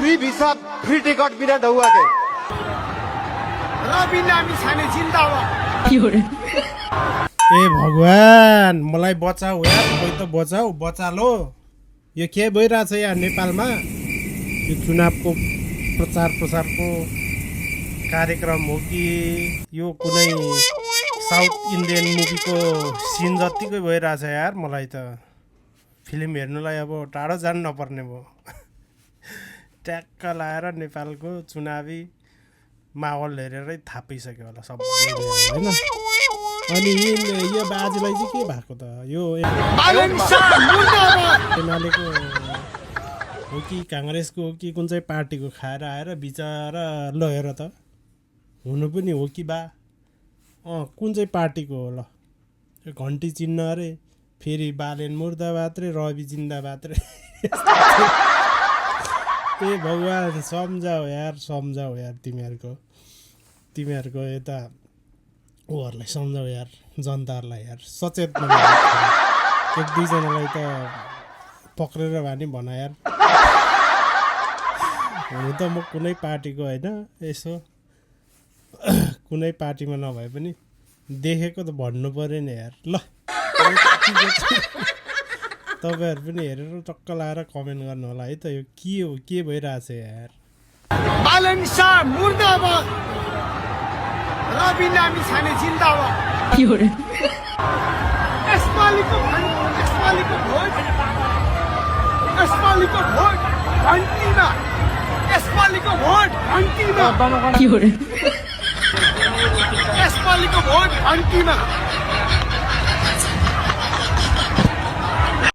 Free visa free ticket बिना ढौआ के रवि नामी छाने जिन्दाबाद। ए भगवान मलाई बचाऊ यार, कोही त बचाऊ, बचालो। यो के भइरहेछ यहाँ नेपालमा? यो चुनावको प्रचार प्रसारको कार्यक्रम हो कि यो कुनै साउथ इन्डियन मुभीको सिन जत्तिकै भइरहेछ यार। मलाई त फिल्म हेर्नुलाई अब टाढो जानु नपर्ने भयो। ट्याक्क लाएर नेपालको चुनावी माहौल हेरेरै थाहा पाइसक्यो होला सबैले होइन। अनि यो बाजेलाई चाहिँ के भएको त? यो एमालेको हो कि काङ्ग्रेसको हो कि कुन चाहिँ पार्टीको खाएर आएर बिचरा ल हेर त, हुनु पनि हो कि बा? कुन चाहिँ पार्टीको हो ल? घन्टी चिन्ह अरे, फेरि बालेन मुर्दाबाद रे, रवि जिन्दाबाद रे। ए भगवान् सम्झाऊ यार, सम्झाऊ यार। तिमीहरूको यता उहरूलाई सम्झाऊ यार, जनताहरूलाई यार, सचेत बनाऊ। एक दुईजनालाई त पक्रेर भए नि भन यार। हुनु त म कुनै पार्टीको होइन, यसो कुनै पार्टीमा नभए पनि देखेको त भन्नु पऱ्यो नि यार। ल तपाईँहरू पनि हेरेर टक्क लाएर कमेन्ट गर्नु होला है त, यो के हो, के भइरहेछ यार। बालन शाह मुर्दाबाद, रवि नामी छाने जिन्दाबाद। यसपालिको भोट घन्टीमा, यसपालिको भोट घन्टीमा, यसपालिको भोट घन्टीमा।